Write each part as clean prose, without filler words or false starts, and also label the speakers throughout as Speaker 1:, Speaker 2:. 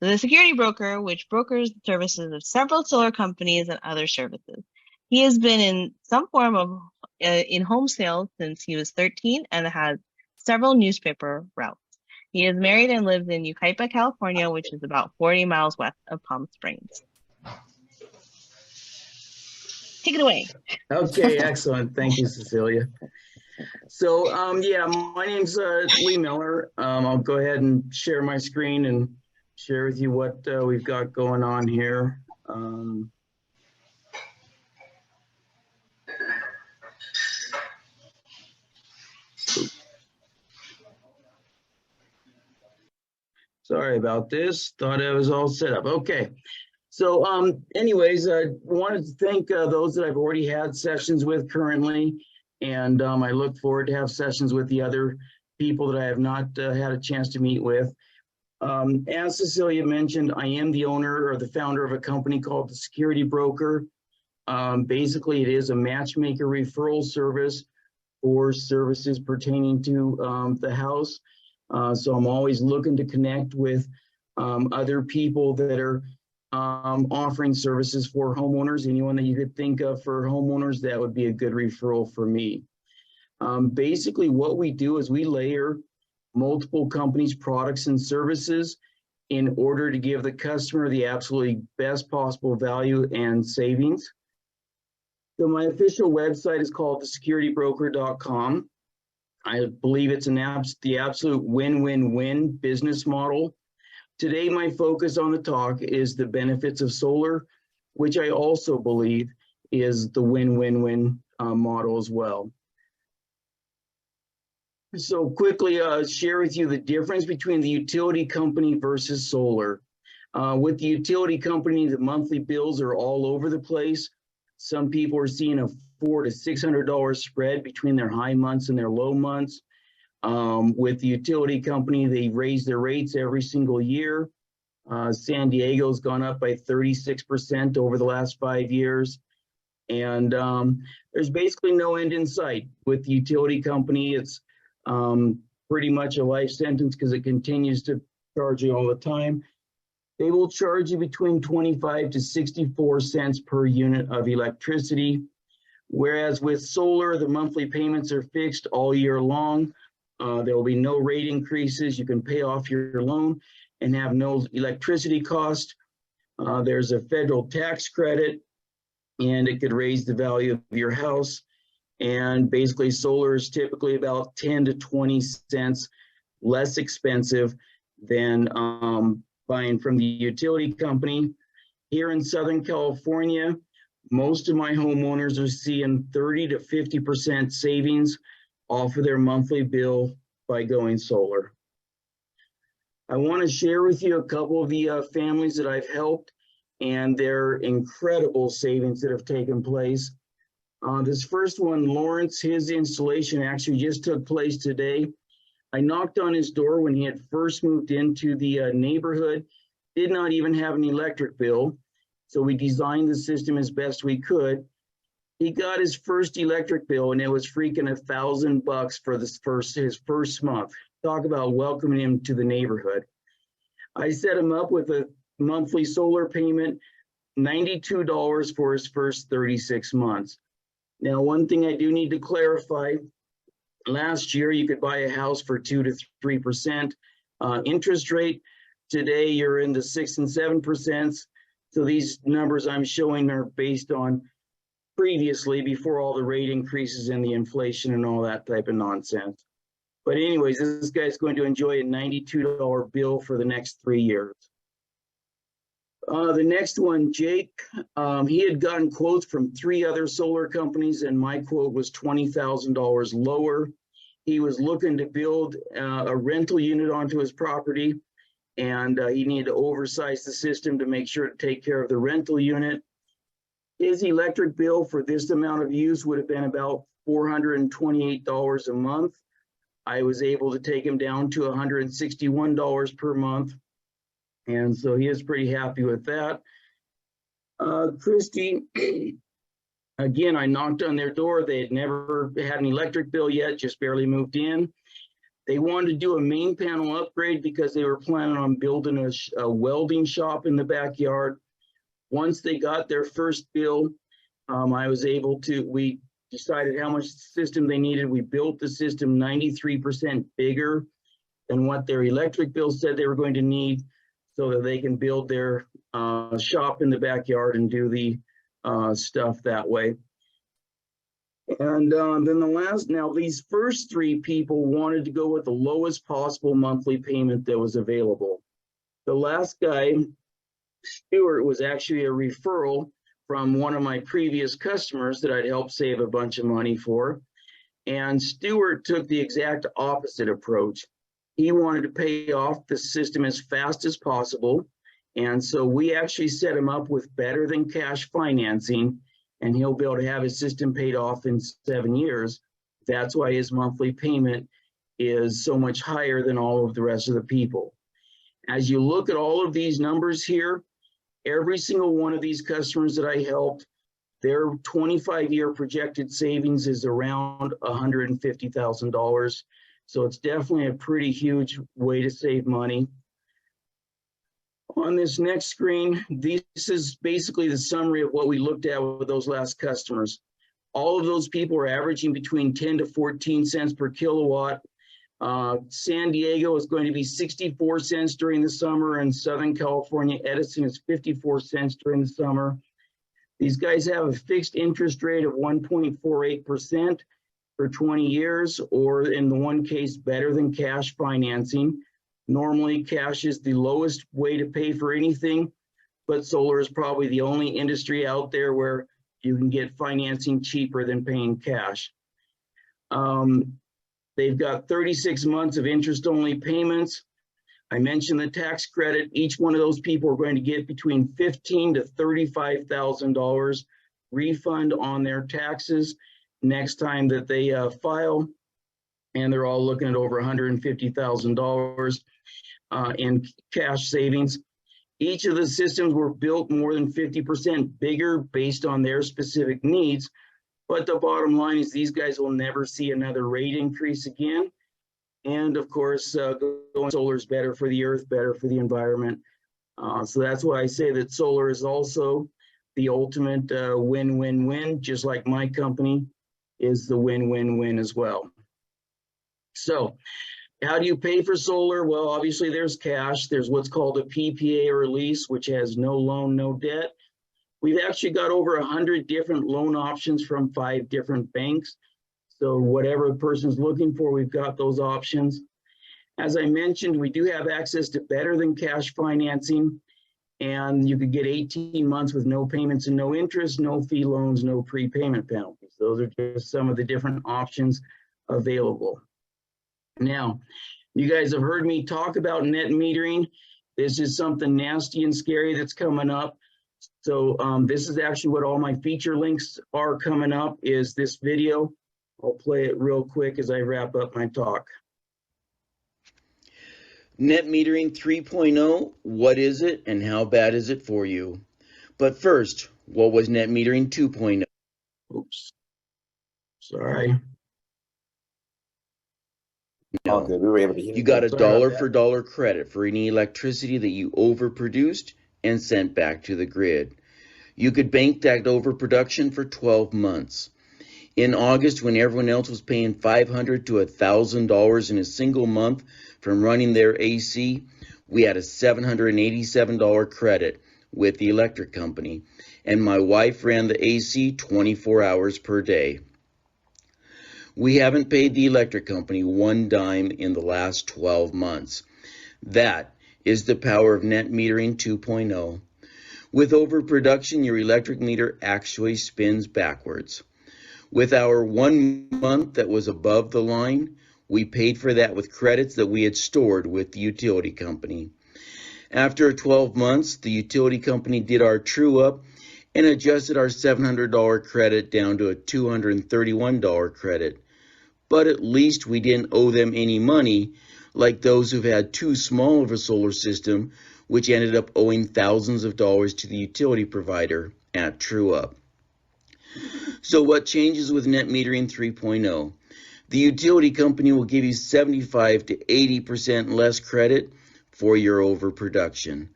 Speaker 1: The security broker, which brokers the services of several solar companies and other services. He has been in some form of in home sales since he was 13 and has several newspaper routes. He is married and lives in Yucaipa, California, which is about 40 miles west of Palm Springs. Take it away.
Speaker 2: Okay, excellent. Thank you, Cecilia. So, yeah, my name's Lee Miller. I'll go ahead and share my screen and share with you what we've got going on here. Sorry about this. Thought I was all set up. Okay. So anyways, I wanted to thank those that I've already had sessions with currently. And I look forward to have sessions with the other people that I have not had a chance to meet with. As Cecilia mentioned, I am the owner or the founder of a company called The Security Broker. Basically, it is a matchmaker referral service for services pertaining to the house. So I'm always looking to connect with other people that are offering services for homeowners. Anyone that you could think of for homeowners, that would be a good referral for me. Basically, what we do is we layer multiple companies' products and services in order to give the customer the absolutely best possible value and savings. So my official website is called thesecuritybroker.com. I believe it's the absolute win-win-win business model. Today, my focus on the talk is the benefits of solar, which I also believe is the win-win-win model as well. So quickly share with you the difference between the utility company versus solar. With the utility company, the monthly bills are all over the place. Some people are seeing a $400 to $600 spread between their high months and their low months. With the utility company, they raise their rates every single year. San Diego's gone up by 36% over the last 5 years. And there's basically no end in sight. With the utility company, it's pretty much a life sentence because it continues to charge you all the time. They will charge you between 25 to 64 cents per unit of electricity. Whereas with solar, the monthly payments are fixed all year long. There will be no rate increases. You can pay off your loan and have no electricity cost. There's a federal tax credit, and it could raise the value of your house. And basically, solar is typically about 10 to 20 cents less expensive than buying from the utility company. Here in Southern California, most of my homeowners are seeing 30 to 50% savings off of their monthly bill by going solar. I want to share with you a couple of the families that I've helped and their incredible savings that have taken place. This first one, Lawrence, his installation actually just took place today. I knocked on his door when he had first moved into the neighborhood, did not even have an electric bill. So we designed the system as best we could. He got his first electric bill and it was freaking $1,000 for his first month. Talk about welcoming him to the neighborhood. I set him up with a monthly solar payment, $92 for his first 36 months. Now, one thing I do need to clarify, last year you could buy a house for 2 to 3% interest rate. Today you're in the 6 and 7%. So these numbers I'm showing are based on previously, before all the rate increases and the inflation and all that type of nonsense. But anyways, this guy's going to enjoy a $92 bill for the next 3 years. The next one, Jake, he had gotten quotes from 3 other solar companies and my quote was $20,000 lower. He was looking to build a rental unit onto his property and he needed to oversize the system to make sure to take care of the rental unit. His electric bill for this amount of use would have been about $428 a month. I was able to take him down to $161 per month. And so he is pretty happy with that. Christy, again, I knocked on their door. They had never had an electric bill yet, just barely moved in. They wanted to do a main panel upgrade because they were planning on building a welding shop in the backyard. Once they got their first bill, we decided how much system they needed. We built the system 93% bigger than what their electric bill said they were going to need, so that they can build their shop in the backyard and do the stuff that way. And then these first three people wanted to go with the lowest possible monthly payment that was available. The last guy, Stuart, was actually a referral from one of my previous customers that I'd helped save a bunch of money for. And Stuart took the exact opposite approach. He wanted to pay off the system as fast as possible. And so we actually set him up with better than cash financing, and he'll be able to have his system paid off in 7 years. That's why his monthly payment is so much higher than all of the rest of the people. As you look at all of these numbers here, every single one of these customers that I helped, their 25-year projected savings is around $150,000. So it's definitely a pretty huge way to save money. On this next screen, this is basically the summary of what we looked at with those last customers. All of those people are averaging between 10 to 14 cents per kilowatt. San Diego is going to be 64 cents during the summer, and Southern California, Edison, is 54 cents during the summer. These guys have a fixed interest rate of 1.48% for 20 years, or in the one case, better than cash financing. Normally, cash is the lowest way to pay for anything, but solar is probably the only industry out there where you can get financing cheaper than paying cash. They've got 36 months of interest-only payments. I mentioned the tax credit. Each one of those people are going to get between $15,000 to $35,000 refund on their taxes next time that they file, and they're all looking at over $150,000 in cash savings. Each of the systems were built more than 50% bigger based on their specific needs. But the bottom line is these guys will never see another rate increase again. And of course, going solar is better for the earth, better for the environment. So that's why I say that solar is also the ultimate win-win-win, just like my company is the win-win-win as well. So how do you pay for solar? Well, obviously there's cash. There's what's called a PPA or lease, which has no loan, no debt. We've actually got over 100 different loan options from 5 different banks. So whatever a person's looking for, we've got those options. As I mentioned, we do have access to better than cash financing, and you could get 18 months with no payments and no interest, no fee loans, no prepayment penalties. Those are just some of the different options available. Now, you guys have heard me talk about net metering. This is something nasty and scary that's coming up. So this is actually what all my feature links are coming up, is this video. I'll play it real quick as I wrap up my talk.
Speaker 3: Net metering 3.0, what is it and how bad is it for you? But first, what was net metering 2.0?
Speaker 2: Oops, sorry.
Speaker 3: No.
Speaker 4: Okay, we were able to hear
Speaker 3: You got a
Speaker 2: Sorry about
Speaker 3: dollar
Speaker 2: that.
Speaker 3: for dollar credit for any electricity that you overproduced and sent back to the grid. You could bank that overproduction for 12 months. In August, when everyone else was paying $500 to $1,000 in a single month from running their AC, we had a $787 credit with the electric company, and my wife ran the AC 24 hours per day. We haven't paid the electric company one dime in the last 12 months. That is the power of net metering 2.0. With overproduction, your electric meter actually spins backwards. With our 1 month that was above the line, we paid for that with credits that we had stored with the utility company. After 12 months, the utility company did our true up and adjusted our $700 credit down to a $231 credit. But at least we didn't owe them any money, like those who've had too small of a solar system, which ended up owing thousands of dollars to the utility provider at true up. So what changes with net metering 3.0? The utility company will give you 75 to 80% less credit for your overproduction.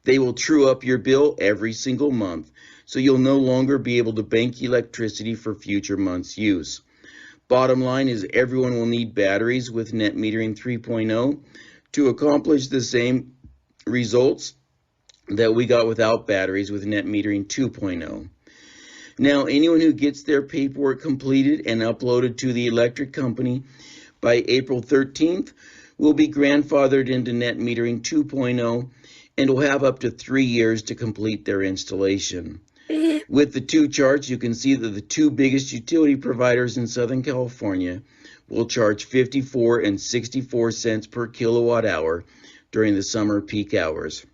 Speaker 3: They will true up your bill every single month, so you'll no longer be able to bank electricity for future months' use. Bottom line is everyone will need batteries with Net Metering 3.0 to accomplish the same results that we got without batteries with Net Metering 2.0. Now, anyone who gets their paperwork completed and uploaded to the electric company by April 13th will be grandfathered into Net Metering 2.0 and will have up to 3 years to complete their installation. With the two charts, you can see that the two biggest utility providers in Southern California will charge 54 and 64 cents per kilowatt hour during the summer peak hours,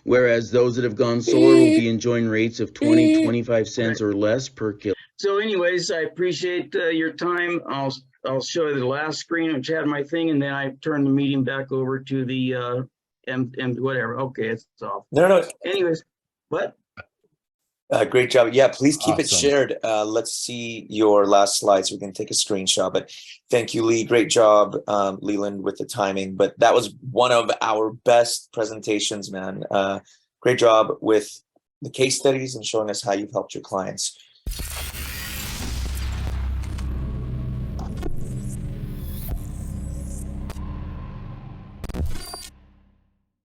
Speaker 3: whereas those that have gone solar will be enjoying rates of 20, 25 cents or less per kilowatt.
Speaker 2: So anyways, I appreciate your time. I'll show you the last screen, which had my thing, and then I turn the meeting back over to the and whatever. Okay, it's off.
Speaker 4: No.
Speaker 2: Anyways, what?
Speaker 4: Great job. Yeah, please keep it
Speaker 5: Awesome.
Speaker 4: shared. Let's see your last slide so we can take a screenshot. But thank you, Lee. Great job, Leland, with the timing. But that was one of our best presentations, man. Great job with the case studies and showing us how you've helped your clients.